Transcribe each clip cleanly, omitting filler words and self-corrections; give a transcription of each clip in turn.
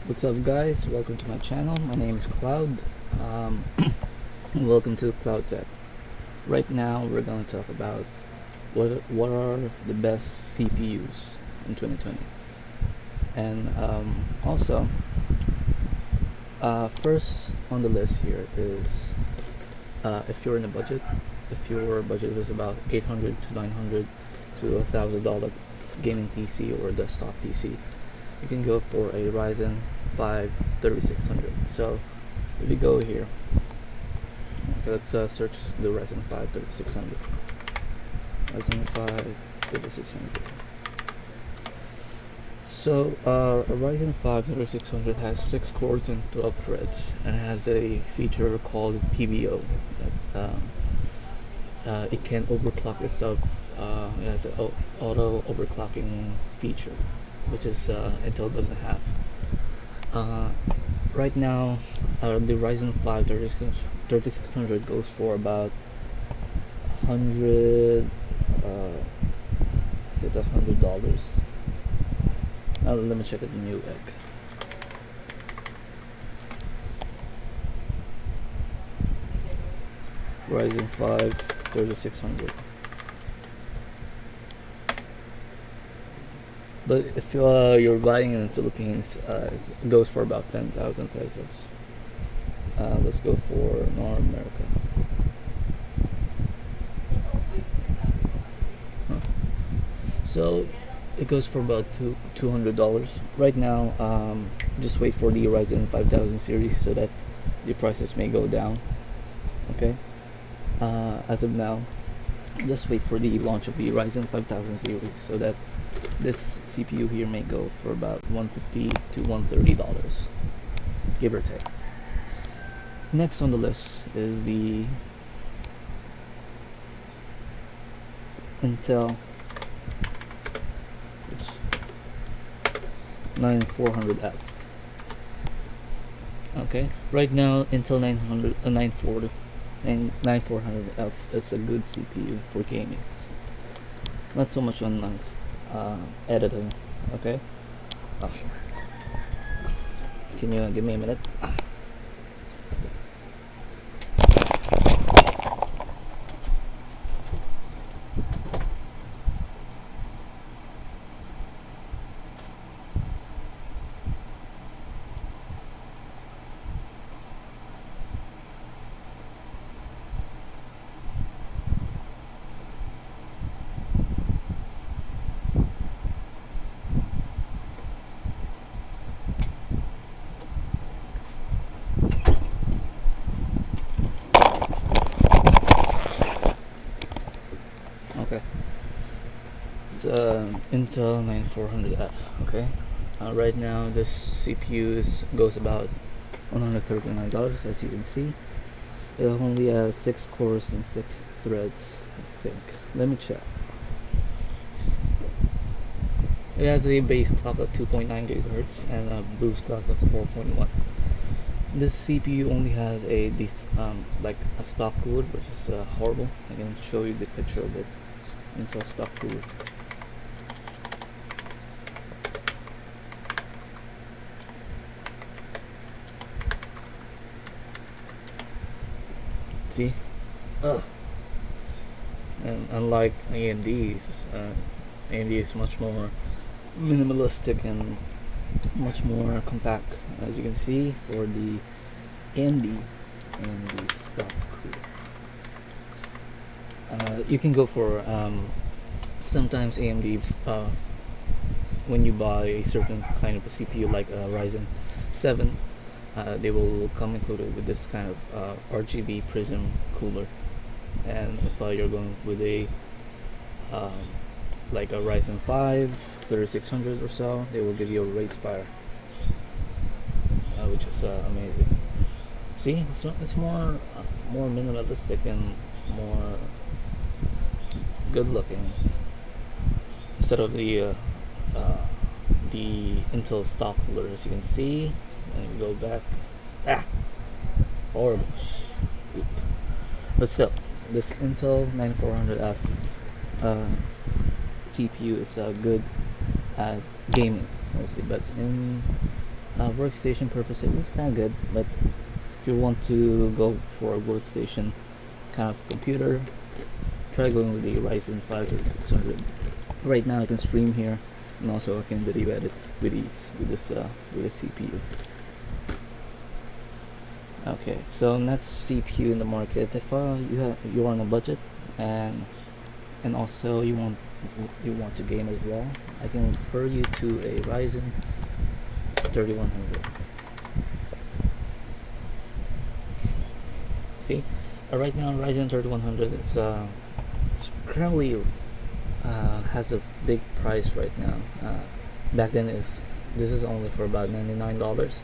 What's up, guys? Welcome to my channel. My name is Cloud. Um, Welcome to Cloud Tech. Right now, we're going to talk about what are the best CPUs in 2020, and also, first on the list here is if you're in a budget. If your budget is about 800 to 900 to $1,000 gaming PC or desktop PC, you can go for a Ryzen 5 3600. So if you go here, okay, let's search the Ryzen 5 3600. Ryzen 5 3600. So a Ryzen 5 3600 has 6 cores and 12 threads, and has a feature called PBO. That, it can overclock itself. It has an auto overclocking feature, which is Intel doesn't have. Uh, right now, the Ryzen 5 3600 goes for about 100. Is it $100? Let me check at the new egg. Ryzen 5 3600. But if you're buying in the Philippines, it goes for about 10,000 pesos. Let's go for North America. Huh. So it goes for about $200 right now. Just wait for the Ryzen 5000 series so that the prices may go down. Okay. As of now, just wait for the launch of the Ryzen 5000 series so that this CPU here may go for about $150 to $130, give or take. Next on the list is the Intel 9400F. Okay, right now Intel 940 and 9400F is a good CPU for gaming. Not so much on editing. Okay. Oh. Can you give me a minute? Okay. It's Intel 9400F. Okay. Right now this CPU goes about $139, as you can see. It only has 6 cores and 6 threads, I think. Let me check. It has a base clock of 2.9 gigahertz and a boost clock of 4.1. This CPU only has like a stock cooler, which is horrible. I can show you the picture of it. Intel stock cooler. See? Ugh. And unlike AMD's, AMD is much more minimalistic and much more compact, as you can see for the AMD and the stock cooler. You can go for sometimes AMD when you buy a certain kind of a CPU like a Ryzen 7. They will come included with this kind of RGB prism cooler, and if you're going with a like a Ryzen 5 3600 or so, they will give you a Raidspire, which is amazing. See, it's more minimalistic and more good looking instead of the Intel stock cooler, as you can see. And we go back. Ah, horrible. But still, this Intel 9400F CPU is good at gaming mostly, but in Workstation purposes, it's not good, but if you want to go for a workstation kind of computer, try going with the Ryzen 5 3600. Right now I can stream here, and also I can video edit with ease with this CPU. Okay, so next CPU in the market. If you're on a budget, and also you want to game as well, I can refer you to a Ryzen 3100. See, right now Ryzen 3100 it's currently has a big price right now. Back then this is only for about $99.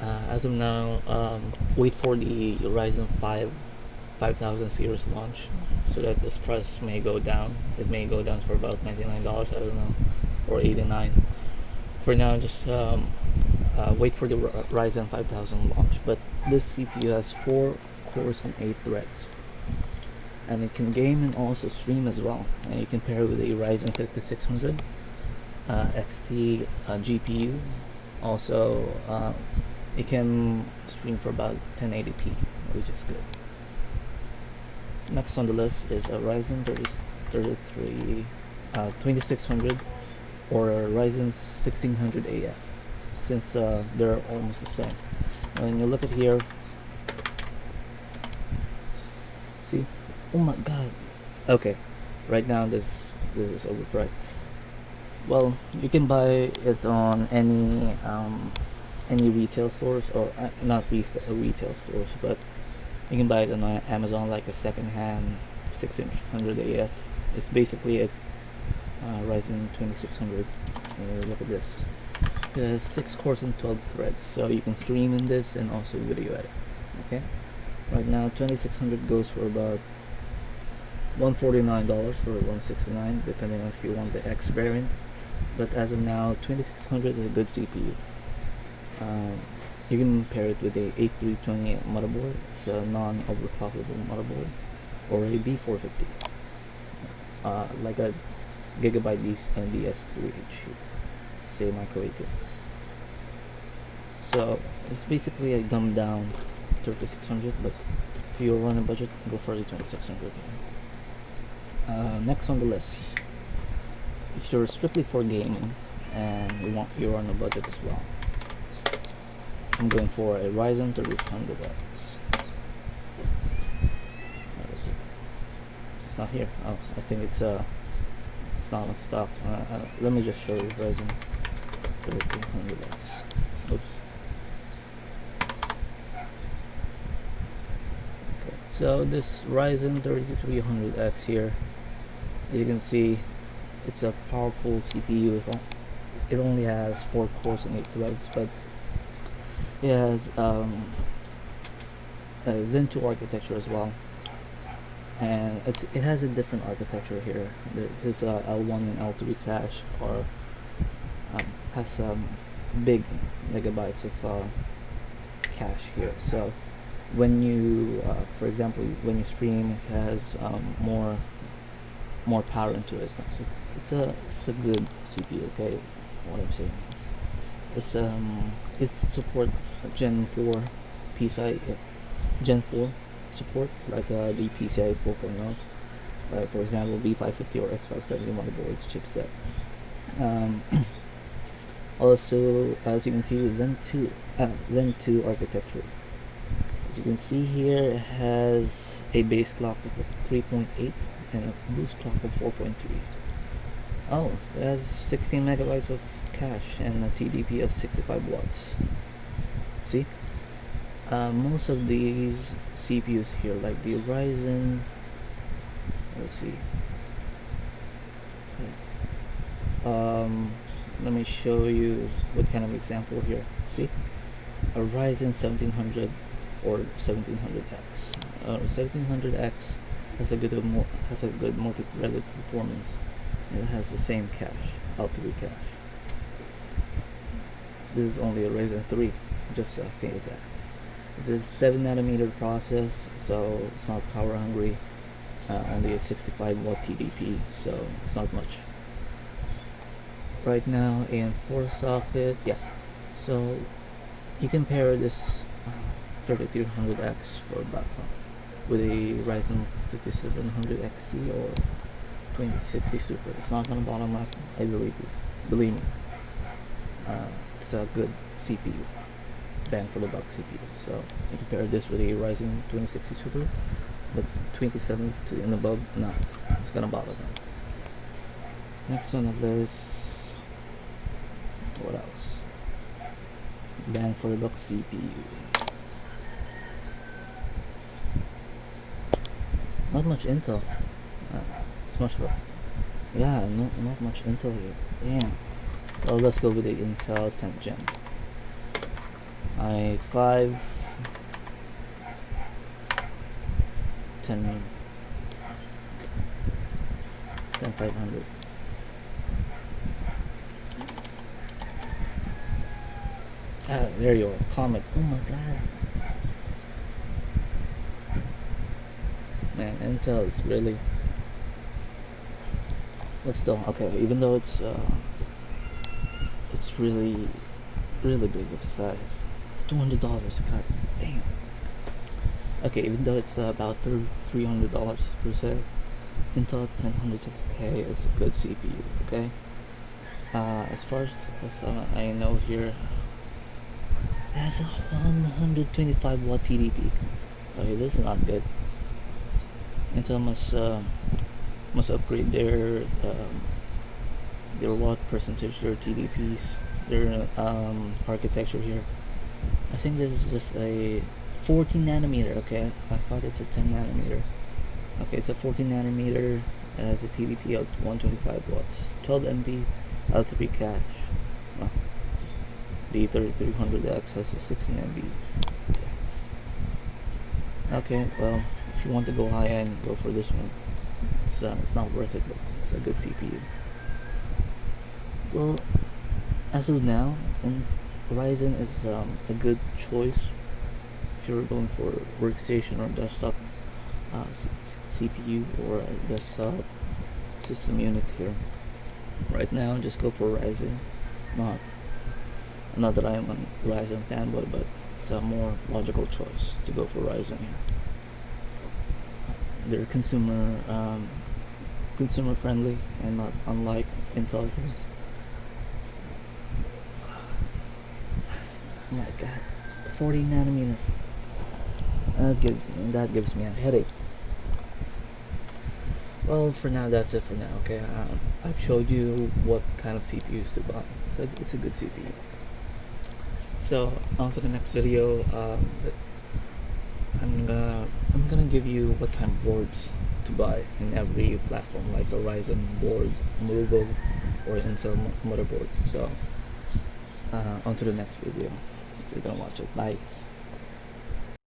As of now, wait for the Ryzen 5 5000 series launch, so that this price may go down. It may go down for about $99, I don't know, or 89. For now, just wait for the Ryzen 5000 launch. But this CPU has 4 cores and 8 threads, and it can game and also stream as well. And you can pair it with a Ryzen 5600 XT GPU. Also, it can stream for about 1080p, which is good. Next on the list is a Ryzen 2600 or a Ryzen 1600 AF, since they're almost the same. When you look at here, see, oh my god. Okay, right now this is overpriced. Well, you can buy it on any retail stores, or not retail stores, but you can buy it on Amazon, like a second-hand 1600 AF. It's basically a Ryzen 2600. Look at this. 6 cores and 12 threads, so you can stream in this and also video edit. Okay, right now 2600 goes for about $149 for 169, depending on if you want the X variant. But as of now, 2600 is a good CPU. You can pair it with a A320 motherboard. It's a non-overclockable motherboard, or a B450, like a Gigabyte NDS3H. It's a micro ATX. So it's basically a dumbed down 3600, but if you're on a budget, go for the 2600. Next on the list, if you're strictly for gaming and you're on a budget as well, I'm going for a Ryzen 3600X. It's not here. Oh, I think it's not on stock. Let me just show you Ryzen 3600X. Oops. Okay, so this Ryzen 3300X here, you can see it's a powerful CPU. It only has 4 cores and 8 threads, but it has a Zen 2 architecture as well, and it has a different architecture here. His L1 and L3 cache has big megabytes of cache here. So when you, for example, when you stream, it has more power into it. It's a good CPU. Okay, what I'm saying. It's support Gen 4 PCI Gen 4 support, like the PCI 4.0, like for example B550 or X570 motherboards chipset. Also, as you can see, Zen 2 architecture. As you can see here, it has a base clock of 3.8 and a boost clock of 4.3. Oh, it has 16 megabytes of cache and a TDP of 65 watts. See, most of these CPUs here, like the Ryzen, let's see, let me show you what kind of example here. See, a Ryzen 1700 or 1700X. 1700X has a good multi-threaded performance. It has the same cache, L3 cache. This is only a Ryzen 3, just to think of that. It's a 7nm process, so it's not power hungry. Only a 65 watt TDP, so it's not much. Right now in 4 socket, yeah. So you can pair this 3300X for about with a Ryzen 5700XC or 2060 Super. It's not gonna bottom up, I believe you. Believe me. It's a good CPU, bang for the buck CPU. So you can pair this with a Ryzen 2060 Super, but 2070 and above, no, it's gonna bottom up. Next on the list, what else? Bang for the buck CPU. Not much Intel. It's much of a, yeah, not much Intel here. Damn. Well, let's go with the Intel 10th Gen. i5 10500. There you are. Comet. Oh my god. Man, Intel is really. But still, okay. Even though it's really big of a size. $200, god damn. Okay, even though it's about $300 per se, Intel 106K is a good CPU. Okay. As far as I know here, it has a 125 watt TDP. Okay, this is not good. Intel must upgrade their watt percentage, their TDPs, their architecture here. I think this is just a 14 nanometer. Okay, I thought it's a 10 nanometer. Okay, it's a 14 nanometer. It has a TDP of 125 watts, 12 MB, L3 cache. Well, the 3300X has a 16 MB. Okay, well, if you want to go high end, go for this one. It's not worth it, but it's a good CPU. Well, as of now, Ryzen is a good choice if you're going for workstation or desktop CPU or a desktop system unit here. Right now, just go for Ryzen. Not that I am a Ryzen fanboy, but it's a more logical choice to go for Ryzen here. They're consumer friendly and not unlike Intel here. Oh my god, 40 nanometer. That gives me a headache. Well, for now, that's it for now. Okay, I've showed you what kind of CPUs to buy. So it's a good CPU. So on to the next video. I'm gonna give you what kind of boards to buy in every platform, like a Ryzen board, Muvo, or Intel motherboard. So on to the next video. You're gonna watch it. Bye.